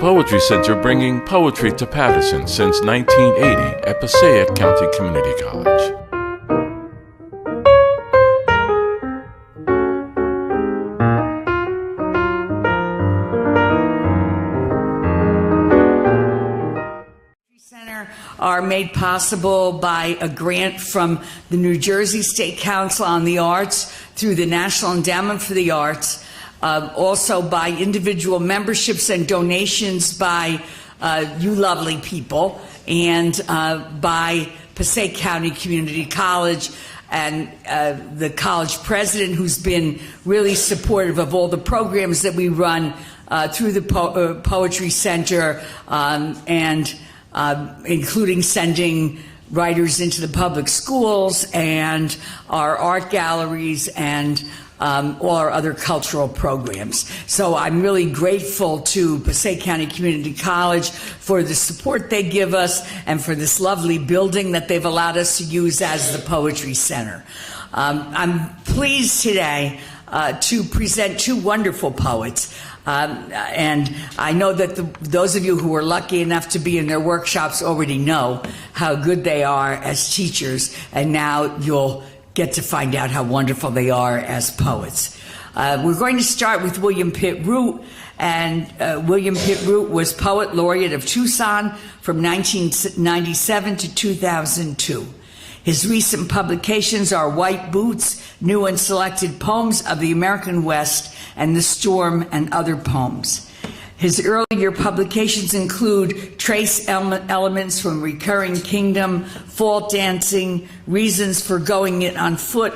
Poetry Center, bringing poetry to Patterson since 1980 at Passaic County Community College. Are made possible by a grant from the New Jersey State Council on the Arts through the National Endowment for the Arts, also by individual memberships and donations by you lovely people, and by Passaic County Community College and the college president, who's been really supportive of all the programs that we run through the Poetry Center, and including sending writers into the public schools and our art galleries and all our other cultural programs. So I'm really grateful to Passaic County Community College for the support they give us and for this lovely building that they've allowed us to use as the Poetry Center. I'm pleased today to present two wonderful poets. And I know that those of you who were lucky enough to be in their workshops already know how good they are as teachers, and now you'll get to find out how wonderful they are as poets. We're going to start with William Pitt Root, and William Pitt Root was Poet Laureate of Tucson from 1997 to 2002. His recent publications are White Boots, New and Selected Poems of the American West, and The Storm and Other Poems. His earlier publications include Trace Elements from Recurring Kingdom, Fault Dancing, Reasons for Going It on Foot,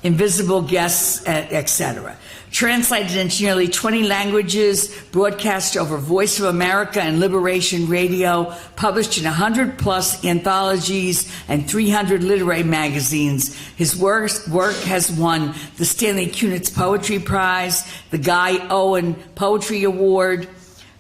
Invisible Guests, etc. Translated into nearly 20 languages, broadcast over Voice of America and Liberation Radio, published in 100+ anthologies and 300 literary magazines. His work has won the Stanley Kunitz Poetry Prize, the Guy Owen Poetry Award,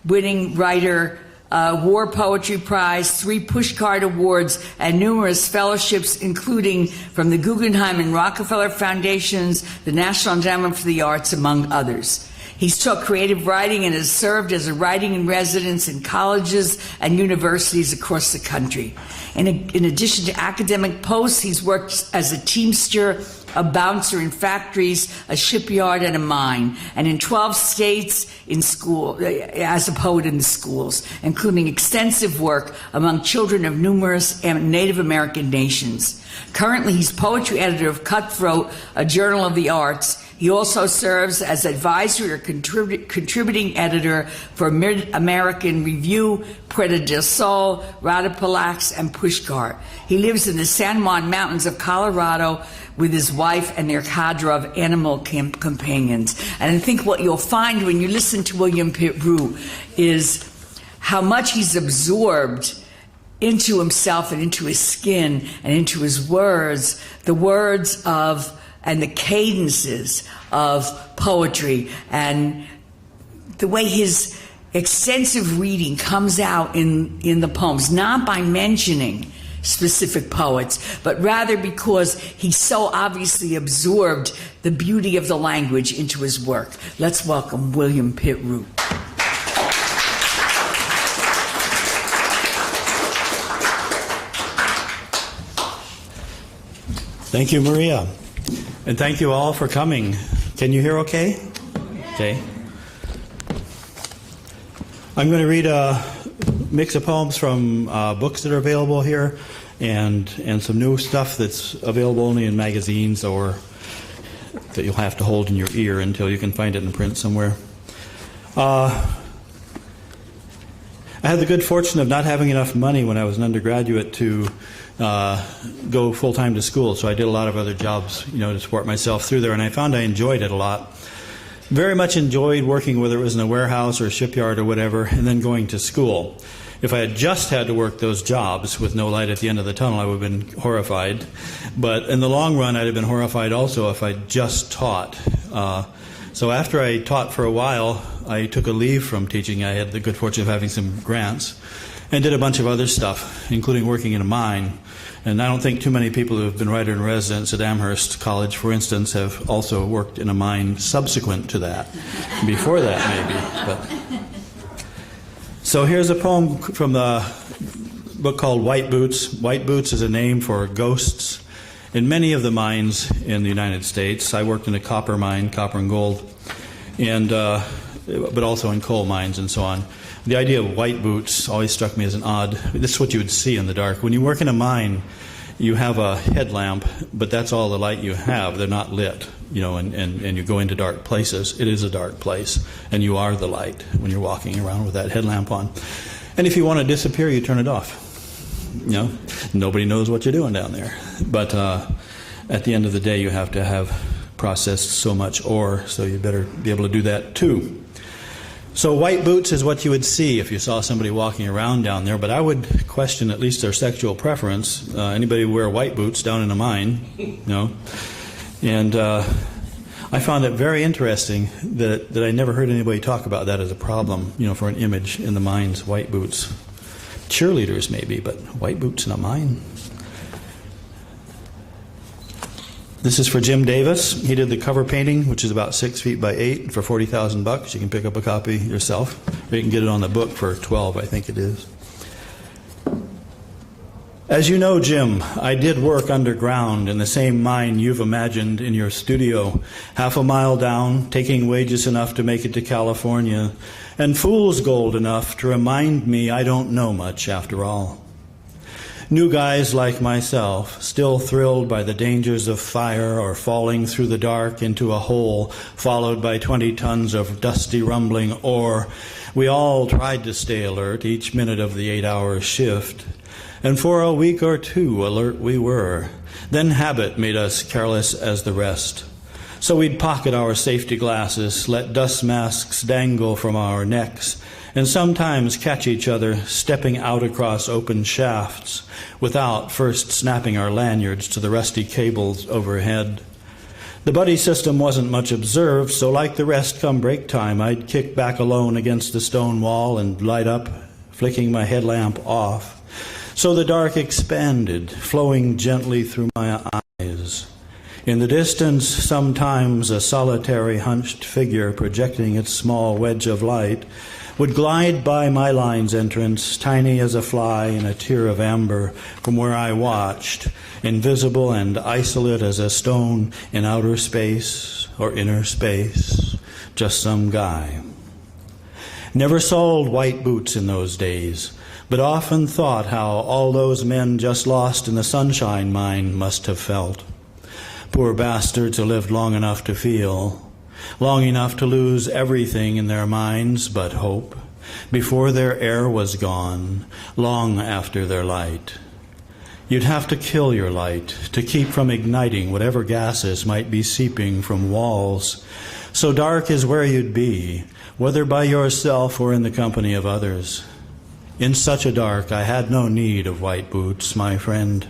winning writer War Poetry Prize, 3 Pushcart Awards, and numerous fellowships, including from the Guggenheim and Rockefeller Foundations, the National Endowment for the Arts, among others. He's taught creative writing and has served as a writing in residence in colleges and universities across the country. In addition to academic posts, he's worked as a teamster, a bouncer in factories, a shipyard, and a mine, and in 12 states in school, as a poet in the schools, including extensive work among children of numerous Native American nations. Currently, he's poetry editor of Cutthroat, a journal of the arts. He also serves as advisory or contributing editor for Mid-American Review, Puerto del Sol, Radipalax, and Pushcart. He lives in the San Juan Mountains of Colorado with his wife and their cadre of animal companions. And I think what you'll find when you listen to William Pitt Root is how much he's absorbed into himself and into his skin and into his words, the words of and the cadences of poetry, and the way his extensive reading comes out in the poems, not by mentioning specific poets, but rather because he so obviously absorbed the beauty of the language into his work. Let's welcome William Pitt Root. Thank you, Maria. And thank you all for coming. Can you hear okay? Okay. I'm going to read a mix of poems from books that are available here and some new stuff that's available only in magazines or that you'll have to hold in your ear until you can find it in print somewhere. I had the good fortune of not having enough money when I was an undergraduate to go full-time to school, so I did a lot of other jobs, to support myself through there, and I found I enjoyed it a lot. Very much enjoyed working, whether it was in a warehouse or a shipyard or whatever, and then going to school. If I had just had to work those jobs with no light at the end of the tunnel, I would have been horrified. But in the long run, I'd have been horrified also if I just taught. So after I taught for a while, I took a leave from teaching. I had the good fortune of having some grants and did a bunch of other stuff, including working in a mine. And I don't think too many people who have been writer-in-residence at Amherst College, for instance, have also worked in a mine subsequent to that. Before that, maybe. So here's a poem from the book called White Boots. White Boots is a name for ghosts in many of the mines in the United States. I worked in a copper mine, copper and gold, and but also in coal mines and so on. The idea of white boots always struck me as an odd. This is what you would see in the dark. When you work in a mine, you have a headlamp, but that's all the light you have. They're not lit, and you go into dark places. It is a dark place, and you are the light when you're walking around with that headlamp on. And if you want to disappear, you turn it off. Nobody knows what you're doing down there. But at the end of the day, you have to have processed so much ore, so you better be able to do that too. So white boots is what you would see if you saw somebody walking around down there, but I would question at least their sexual preference. Anybody wear white boots down in a mine? No. And I found it very interesting that I never heard anybody talk about that as a problem, for an image in the mines, white boots. Cheerleaders maybe, but white boots in a mine? This is for Jim Davis. He did the cover painting, which is about 6 feet by 8 for $40,000. You can pick up a copy yourself, or you can get it on the book for 12, I think it is. As you know, Jim, I did work underground in the same mine you've imagined in your studio, half a mile down, taking wages enough to make it to California, and fool's gold enough to remind me I don't know much after all. New guys like myself, still thrilled by the dangers of fire or falling through the dark into a hole followed by 20 tons of dusty rumbling ore, we all tried to stay alert each minute of the 8-hour shift. And for a week or two alert we were. Then habit made us careless as the rest. So we'd pocket our safety glasses, let dust masks dangle from our necks, and sometimes catch each other stepping out across open shafts without first snapping our lanyards to the rusty cables overhead. The buddy system wasn't much observed, so like the rest come break time, I'd kick back alone against the stone wall and light up, flicking my headlamp off. So the dark expanded, flowing gently through my eyes. In the distance, sometimes a solitary hunched figure projecting its small wedge of light would glide by my line's entrance, tiny as a fly in a tear of amber, from where I watched, invisible and isolate as a stone in outer space or inner space, just some guy. Never sold white boots in those days, but often thought how all those men just lost in the sunshine mine must have felt. Poor bastards who lived long enough to feel, long enough to lose everything in their minds but hope, before their air was gone, long after their light. You'd have to kill your light to keep from igniting whatever gases might be seeping from walls. So dark is where you'd be, whether by yourself or in the company of others. In such a dark, I had no need of white boots, my friend.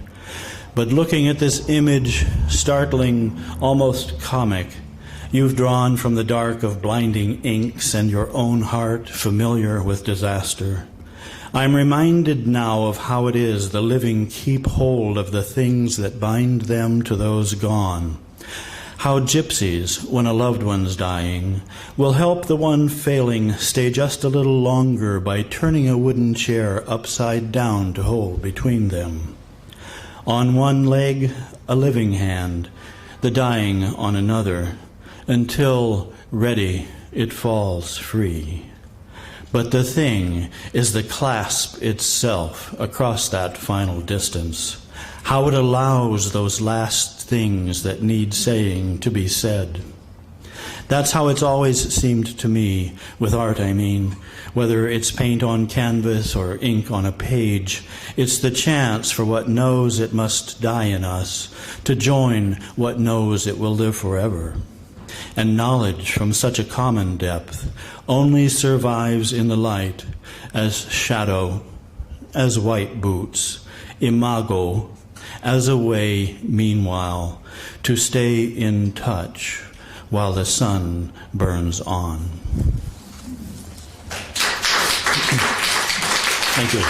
But looking at this image, startling, almost comic, you've drawn from the dark of blinding inks and your own heart familiar with disaster. I'm reminded now of how it is the living keep hold of the things that bind them to those gone. How gypsies, when a loved one's dying, will help the one failing stay just a little longer by turning a wooden chair upside down to hold between them. On one leg, a living hand, the dying on another, until, ready, it falls free. But the thing is the clasp itself across that final distance, how it allows those last things that need saying to be said. That's how it's always seemed to me, with art I mean, whether it's paint on canvas or ink on a page. It's the chance for what knows it must die in us to join what knows it will live forever. And knowledge from such a common depth only survives in the light as shadow, as white boots, imago, as a way, meanwhile, to stay in touch while the sun burns on. Thank you.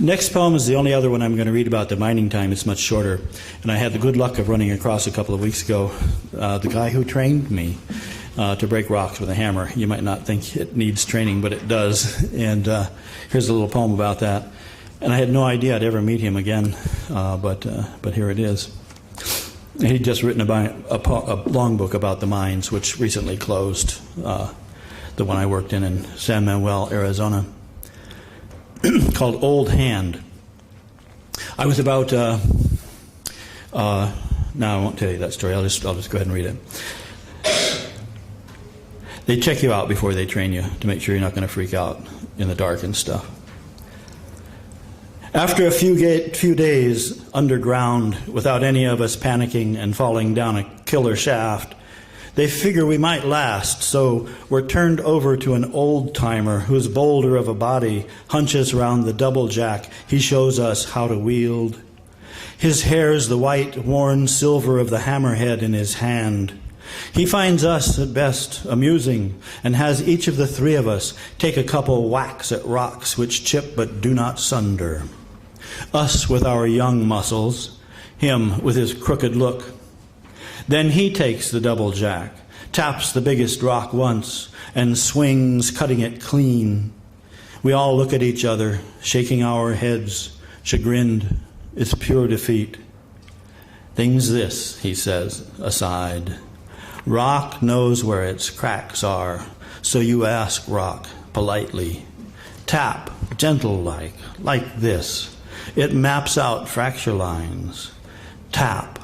Next poem is the only other one I'm going to read about the mining time. It's much shorter. And I had the good luck of running across a couple of weeks ago the guy who trained me. to break rocks with a hammer. You might not think it needs training, but it does. And here's a little poem about that. And I had no idea I'd ever meet him again, but here it is. He'd just written a long book about the mines, which recently closed, the one I worked in San Manuel, Arizona, called Old Hand. I was about, no, I won't tell you that story. I'll just go ahead and read it. They check you out before they train you to make sure you're not going to freak out in the dark and stuff. After a few days underground, without any of us panicking and falling down a killer shaft, they figure we might last, so we're turned over to an old-timer whose boulder of a body hunches around the double jack he shows us how to wield. His hair's the white, worn silver of the hammerhead in his hand. He finds us, at best, amusing, and has each of the three of us take a couple whacks at rocks which chip but do not sunder. Us with our young muscles, him with his crooked look. Then he takes the double jack, taps the biggest rock once, and swings, cutting it clean. We all look at each other, shaking our heads, chagrined. It's pure defeat. Thing's this, he says, aside. Rock knows where its cracks are, so you ask rock politely. Tap, gentle-like this. It maps out fracture lines. Tap.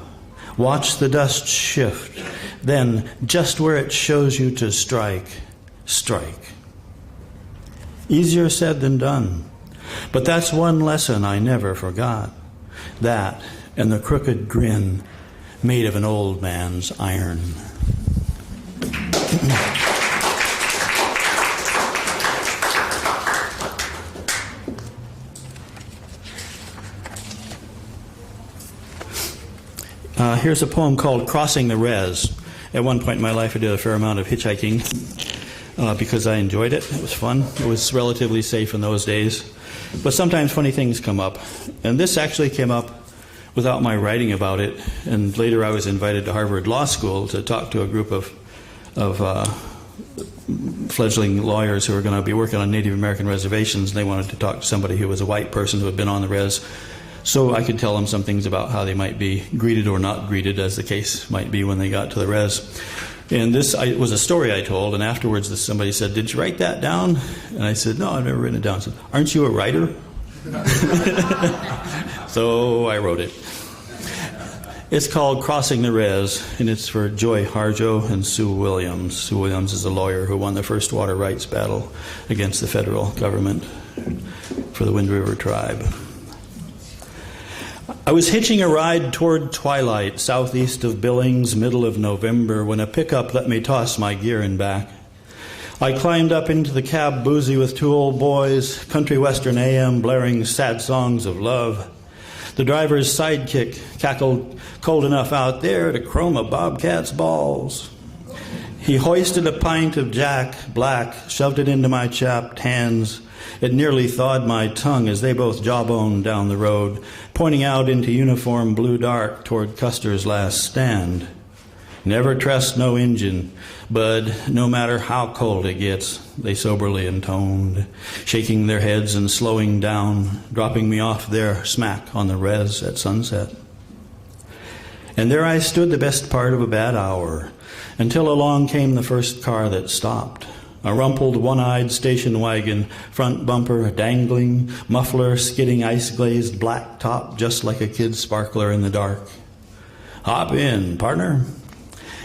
Watch the dust shift. Then, just where it shows you to strike. Easier said than done. But that's one lesson I never forgot. That and the crooked grin made of an old man's iron. Here's a poem called Crossing the Res. At one point in my life I did a fair amount of hitchhiking because I enjoyed it. It was fun. It was relatively safe in those days. But sometimes funny things come up. And this actually came up without my writing about it. And later I was invited to Harvard Law School to talk to a group of fledgling lawyers who were going to be working on Native American reservations. And they wanted to talk to somebody who was a white person who had been on the res. So I could tell them some things about how they might be greeted or not greeted, as the case might be when they got to the res. And this was a story I told, and afterwards somebody said, "Did you write that down?" And I said, "No, I've never written it down." I said, "Aren't you a writer?" So I wrote it. It's called Crossing the Res, and it's for Joy Harjo and Sue Williams. Sue Williams is a lawyer who won the first water rights battle against the federal government for the Wind River tribe. I was hitching a ride toward twilight, southeast of Billings, middle of November, when a pickup let me toss my gear in back. I climbed up into the cab boozy with two old boys, country western AM blaring sad songs of love. The driver's sidekick cackled, "Cold enough out there to chrome a bobcat's balls." He hoisted a pint of Jack Black, shoved it into my chapped hands. It nearly thawed my tongue as they both jawboned down the road, pointing out into uniform blue dark toward Custer's last stand. "Never trust no Injun, Bud, no matter how cold it gets," they soberly intoned, shaking their heads and slowing down, dropping me off there smack on the res at sunset. And there I stood the best part of a bad hour, until along came the first car that stopped. A rumpled, one-eyed station wagon, front bumper dangling, muffler skidding ice-glazed black top just like a kid's sparkler in the dark. "Hop in, partner."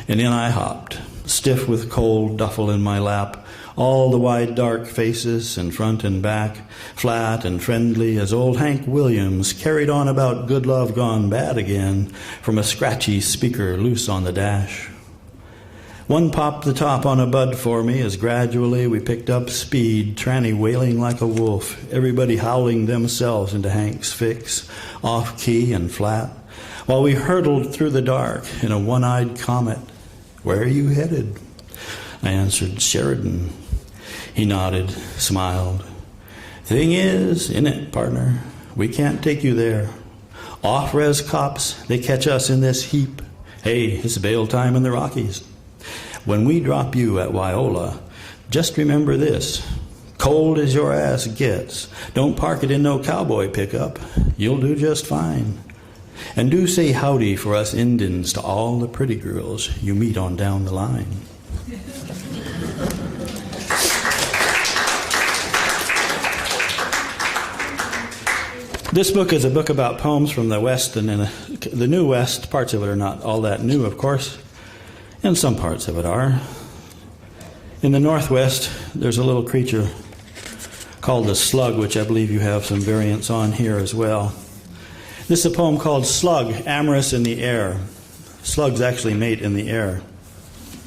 And in I hopped, stiff with cold duffel in my lap, all the wide dark faces in front and back, flat and friendly as old Hank Williams carried on about good love gone bad again from a scratchy speaker loose on the dash. One popped the top on a bud for me as gradually we picked up speed, tranny wailing like a wolf, everybody howling themselves into Hank's fix, off-key and flat, while we hurtled through the dark in a one-eyed comet. "Where are you headed?" I answered, "Sheridan." He nodded, smiled. "Thing is, innit, partner, we can't take you there. Off-res cops, they catch us in this heap. Hey, it's bail time in the Rockies. When we drop you at Wyola, just remember this. Cold as your ass gets, don't park it in no cowboy pickup. You'll do just fine. And do say howdy for us Indians to all the pretty girls you meet on down the line. This book is a book about poems from the West and in the New West. Parts of it are not all that new, of course, and some parts of it are. In the Northwest, there's a little creature called the slug, which I believe you have some variants on here as well. This is a poem called Slug, Amorous in the Air. Slugs actually mate in the air.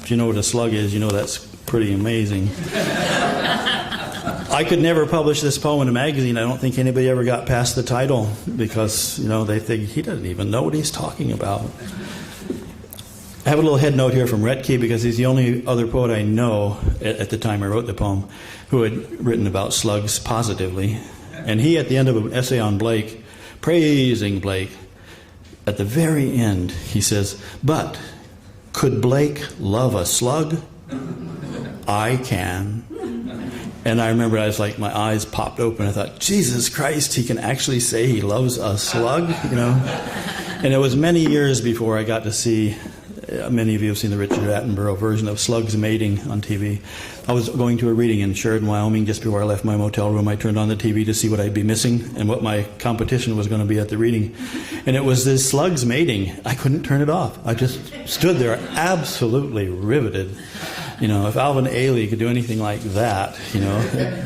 If you know what a slug is, you know that's pretty amazing. I could never publish this poem in a magazine. I don't think anybody ever got past the title because, they think he doesn't even know what he's talking about. I have a little head note here from Retke because he's the only other poet I know at the time I wrote the poem who had written about slugs positively. And he, at the end of an essay on Blake, praising Blake, at the very end, he says, "But could Blake love a slug? I can." And I remember I was like, my eyes popped open. I thought, Jesus Christ, he can actually say he loves a slug, And it was many years before I got to see, many of you have seen the Richard Attenborough version of slugs mating on TV. I was going to a reading in Sheridan, Wyoming, just before I left my motel room. I turned on the TV to see what I'd be missing and what my competition was going to be at the reading. And it was this slugs mating. I couldn't turn it off. I just stood there absolutely riveted. If Alvin Ailey could do anything like that,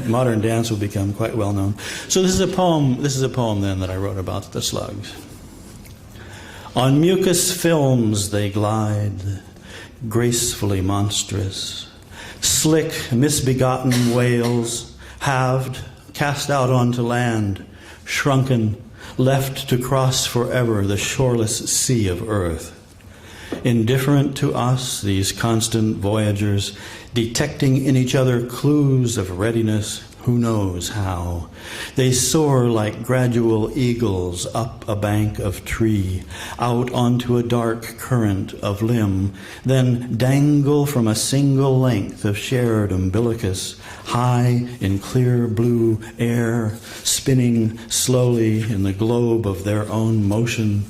modern dance would become quite well known. So this is a poem then that I wrote about the slugs. On mucus films they glide, gracefully monstrous, slick, misbegotten whales, halved, cast out onto land, shrunken, left to cross forever the shoreless sea of earth. Indifferent to us, these constant voyagers, detecting in each other clues of readiness, who knows how. They soar like gradual eagles up a bank of tree, out onto a dark current of limb, then dangle from a single length of shared umbilicus, high in clear blue air, spinning slowly in the globe of their own motion.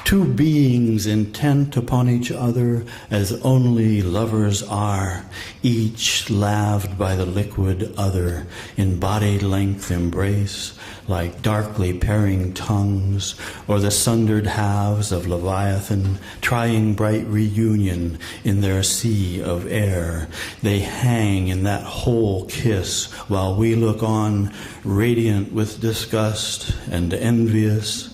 Two beings intent upon each other as only lovers are, each laved by the liquid other, in body-length embrace, like darkly pairing tongues, or the sundered halves of Leviathan, trying bright reunion in their sea of air. They hang in that whole kiss, while we look on, radiant with disgust and envious,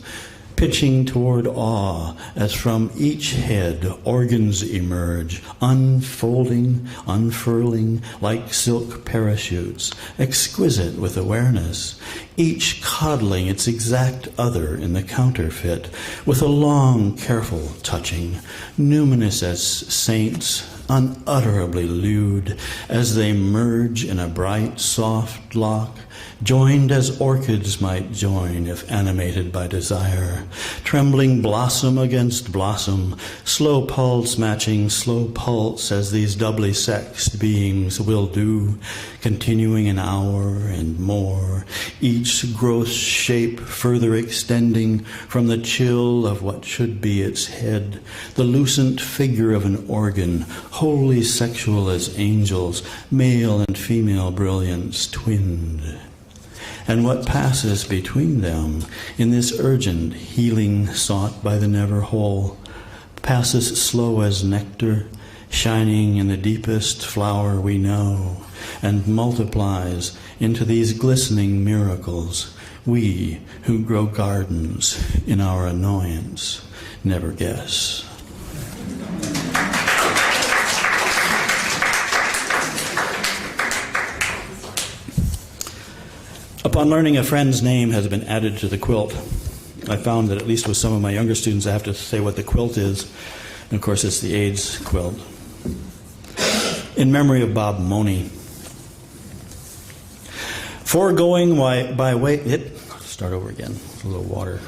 pitching toward awe as from each head organs emerge, unfolding, unfurling like silk parachutes, exquisite with awareness, each coddling its exact other in the counterfeit, with a long, careful touching, numinous as saints, unutterably lewd, as they merge in a bright, soft lock, joined as orchids might join if animated by desire, trembling blossom against blossom, slow pulse matching slow pulse as these doubly sexed beings will do, continuing an hour and more, each gross shape further extending from the chill of what should be its head, the lucent figure of an organ, wholly sexual as angels, male and female brilliance twinned. And what passes between them in this urgent healing sought by the never whole passes slow as nectar, shining in the deepest flower we know, and multiplies into these glistening miracles we who grow gardens in our annoyance never guess. Upon learning a friend's name has been added to the quilt, I found that at least with some of my younger students, I have to say what the quilt is. And of course, it's the AIDS quilt. In memory of Bob Money. Foregoing by way... Start over again. A little water.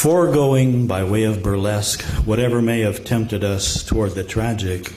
foregoing by way of burlesque whatever may have tempted us toward the tragic.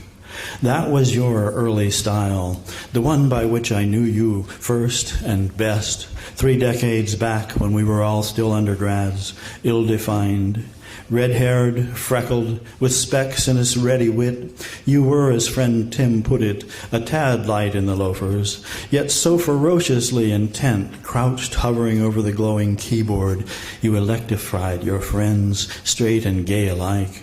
That was your early style, the one by which I knew you first and best, 3 decades back when we were all still undergrads, ill-defined. Red-haired, freckled, with specks and a ready wit, you were, as friend Tim put it, a tad light in the loafers, yet so ferociously intent, crouched hovering over the glowing keyboard, you electrified your friends, straight and gay alike.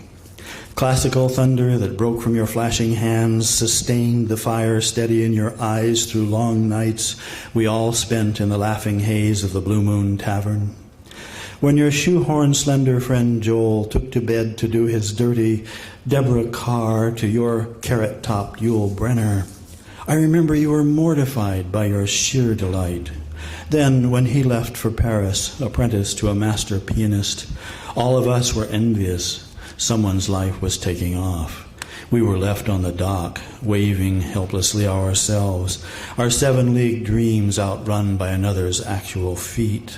Classical thunder that broke from your flashing hands sustained the fire steady in your eyes through long nights we all spent in the laughing haze of the Blue Moon Tavern. When your shoehorn slender friend Joel took to bed to do his dirty Deborah Carr to your carrot-topped Yule Brenner, I remember you were mortified by your sheer delight. Then, when he left for Paris, apprentice to a master pianist, all of us were envious. Someone's life was taking off. We were left on the dock, waving helplessly ourselves, our 7-league dreams outrun by another's actual feet.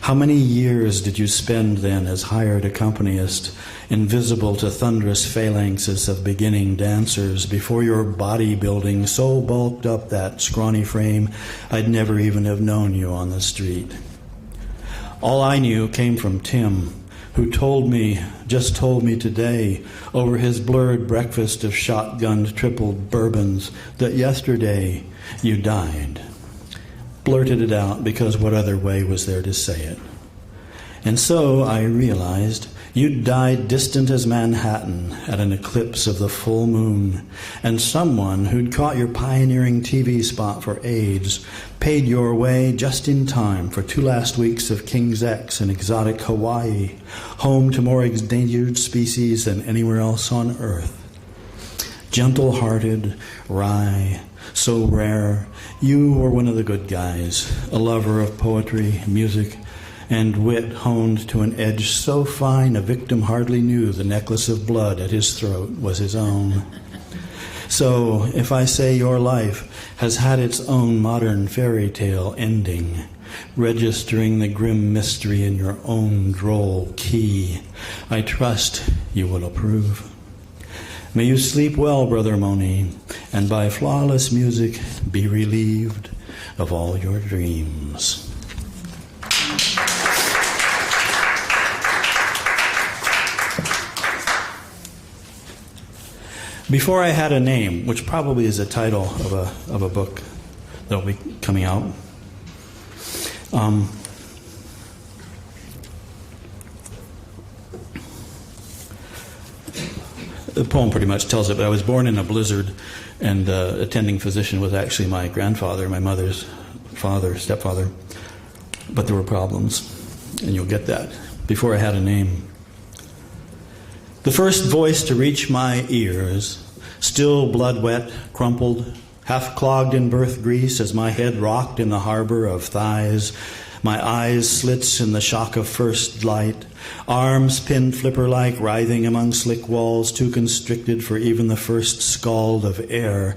How many years did you spend then as hired accompanist, invisible to thunderous phalanxes of beginning dancers, before your bodybuilding so bulked up that scrawny frame I'd never even have known you on the street? All I knew came from Tim, who just told me today, over his blurred breakfast of shotgunned tripled bourbons, that yesterday you died. Blurted it out because what other way was there to say it? And so I realized you'd died distant as Manhattan at an eclipse of the full moon, and someone who'd caught your pioneering TV spot for AIDS paid your way just in time for 2 last weeks of King's X in exotic Hawaii, home to more endangered species than anywhere else on Earth. Gentle-hearted, wry, so rare, you were one of the good guys, a lover of poetry, music, and wit honed to an edge so fine a victim hardly knew the necklace of blood at his throat was his own. So, if I say your life has had its own modern fairy tale ending, registering the grim mystery in your own droll key, I trust you will approve. May you sleep well, Brother Moni, and by flawless music be relieved of all your dreams. Before I Had a Name, which probably is the title of a book that will be coming out. The poem pretty much tells it, but I was born in a blizzard, and attending physician was actually my grandfather, my mother's stepfather. But there were problems, and you'll get that. Before I Had a Name. The first voice to reach my ears, still blood-wet, crumpled, half-clogged in birth grease as my head rocked in the harbor of thighs, my eyes slits in the shock of first light, arms pinned flipper-like, writhing among slick walls too constricted for even the first scald of air.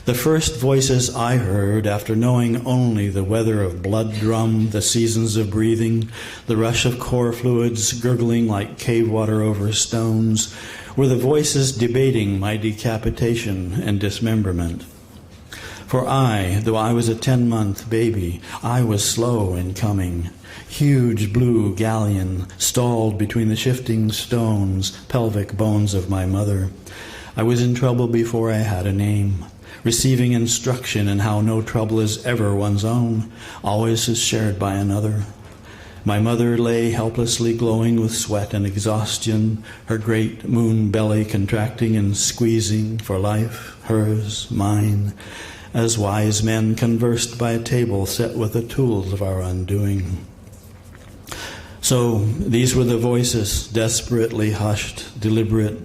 The first voices I heard, after knowing only the weather of blood drum, the seasons of breathing, the rush of core fluids gurgling like cave water over stones, were the voices debating my decapitation and dismemberment. For I, though I was a 10-month baby, I was slow in coming. Huge blue galleon stalled between the shifting stones, pelvic bones of my mother. I was in trouble before I had a name, receiving instruction in how no trouble is ever one's own, always is shared by another. My mother lay helplessly glowing with sweat and exhaustion, her great moon belly contracting and squeezing for life, hers, mine, as wise men conversed by a table set with the tools of our undoing. So these were the voices, desperately hushed, deliberate,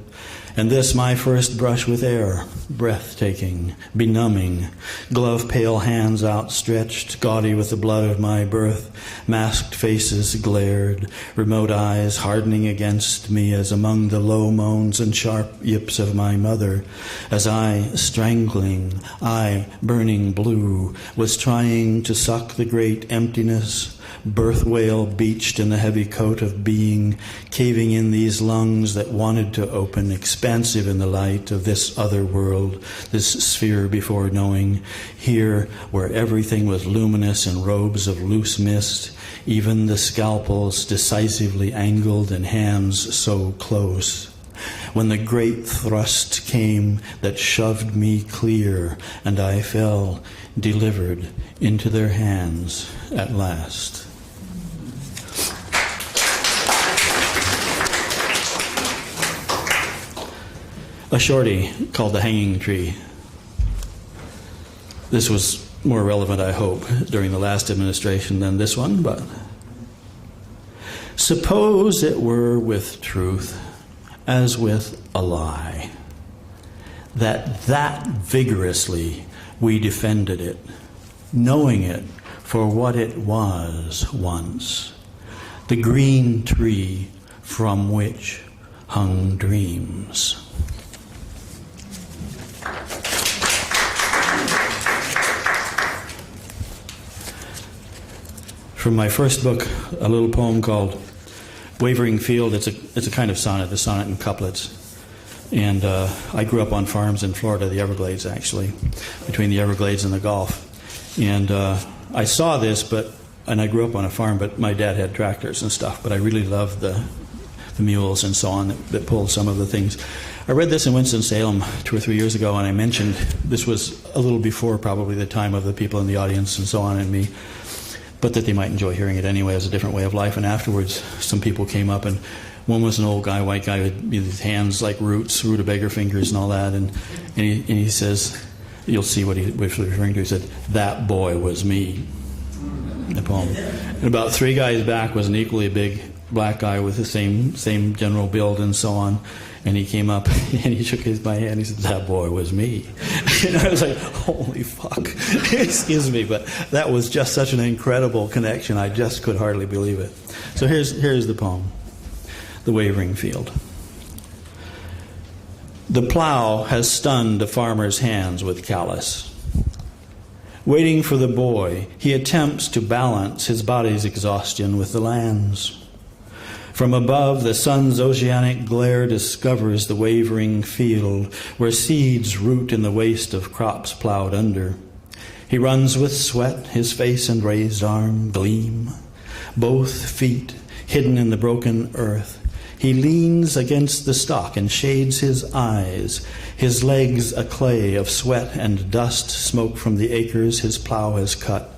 and this my first brush with air, breathtaking, benumbing, glove-pale hands outstretched, gaudy with the blood of my birth, masked faces glared, remote eyes hardening against me as among the low moans and sharp yips of my mother, as I, strangling, I, burning blue, was trying to suck the great emptiness, birth whale beached in the heavy coat of being, caving in these lungs that wanted to open, expansive in the light of this other world, this sphere before knowing, here where everything was luminous in robes of loose mist, even the scalpels decisively angled and hands so close. When the great thrust came that shoved me clear, and I fell, delivered, into their hands at last. A shorty called The Hanging Tree. This was more relevant, I hope, during the last administration than this one, but suppose it were with truth as with a lie, that vigorously we defended it, knowing it for what it was once, the green tree from which hung dreams. From my first book, a little poem called Wavering Field. It's a kind of sonnet, a sonnet in couplets. And I grew up on farms in Florida, the Everglades actually, between the Everglades and the Gulf. And I saw this, and I grew up on a farm, but my dad had tractors and stuff, but I really loved the mules and so on that pulled some of the things. I read this in Winston-Salem 2 or 3 years ago, and I mentioned this was a little before probably the time of the people in the audience and so on and me, but that they might enjoy hearing it anyway as a different way of life. And afterwards, some people came up, and one was an old guy, white guy, with his hands like rutabaga fingers and all that, and he says, you'll see what he was referring to, he said, "That boy was me," the poem. And about 3 guys back was an equally big black guy with the same general build and so on, and he came up and he shook my hand and he said, "That boy was me." And I was like, holy fuck. Excuse me, but that was just such an incredible connection, I just could hardly believe it. So here's the poem, The Wavering Field. The plow has stunned a farmer's hands with callous. Waiting for the boy, he attempts to balance his body's exhaustion with the land's. From above, the sun's oceanic glare discovers the wavering field where seeds root in the waste of crops plowed under. He runs with sweat, his face and raised arm gleam, both feet hidden in the broken earth. He leans against the stalk and shades his eyes, his legs a clay of sweat and dust smoke from the acres his plow has cut,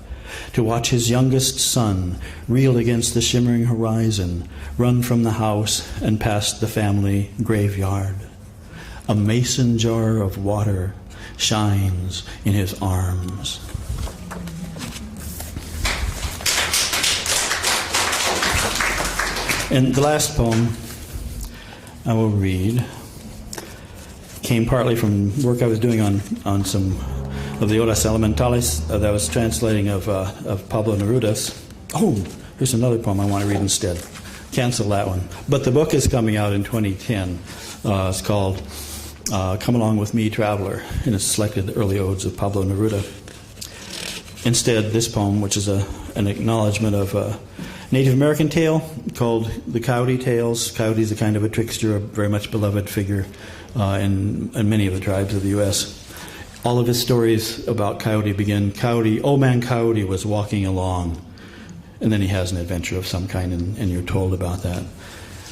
to watch his youngest son reel against the shimmering horizon, run from the house and past the family graveyard. A mason jar of water shines in his arms. And the last poem I will read came partly from work I was doing on some of the Odas Elementales that I was translating of Pablo Neruda's. Oh, here's another poem I want to read instead. Cancel that one. But the book is coming out in 2010. It's called Come Along With Me, Traveler, and it's selected early odes of Pablo Neruda. Instead, this poem, which is an acknowledgement of a Native American tale called The Coyote Tales. Coyote is a kind of a trickster, a very much beloved figure in many of the tribes of the U.S. All of his stories about Coyote begin, old man Coyote was walking along, and then he has an adventure of some kind, and you're told about that.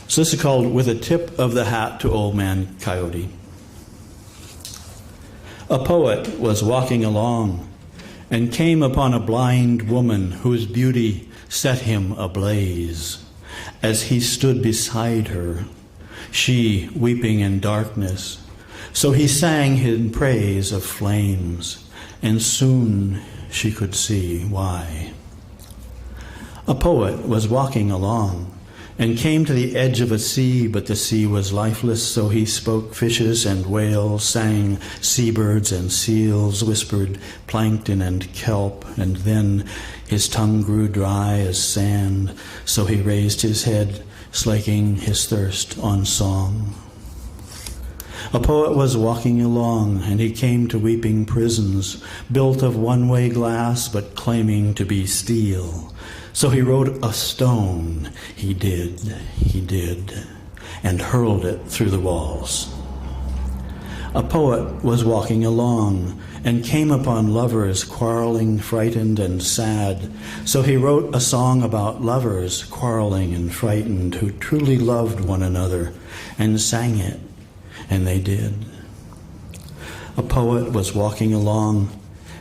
So this is called With a Tip of the Hat to Old Man Coyote. A poet was walking along and came upon a blind woman whose beauty set him ablaze. As he stood beside her, she weeping in darkness, so he sang in praise of flames, and soon she could see why. A poet was walking along, and came to the edge of a sea, but the sea was lifeless, so he spoke fishes and whales, sang seabirds and seals, whispered plankton and kelp, and then his tongue grew dry as sand, so he raised his head, slaking his thirst on song. A poet was walking along, and he came to weeping prisons, built of one-way glass, but claiming to be steel. So he wrote a stone, he did, and hurled it through the walls. A poet was walking along, and came upon lovers quarreling, frightened and sad. So he wrote a song about lovers quarreling and frightened, who truly loved one another, and sang it. And they did. A poet was walking along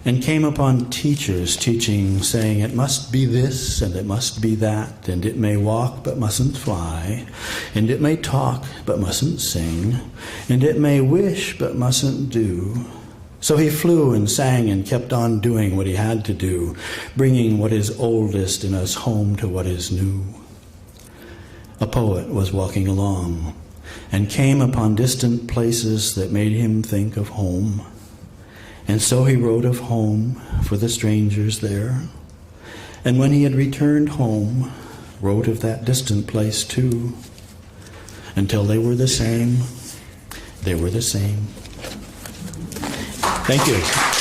and came upon teachers teaching, saying, it must be this and it must be that, and it may walk but mustn't fly, and it may talk but mustn't sing, and it may wish but mustn't do. So he flew and sang and kept on doing what he had to do, bringing what is oldest in us home to what is new. A poet was walking along and came upon distant places that made him think of home. And so he wrote of home for the strangers there. And when he had returned home, wrote of that distant place too. Until they were the same, they were the same. Thank you.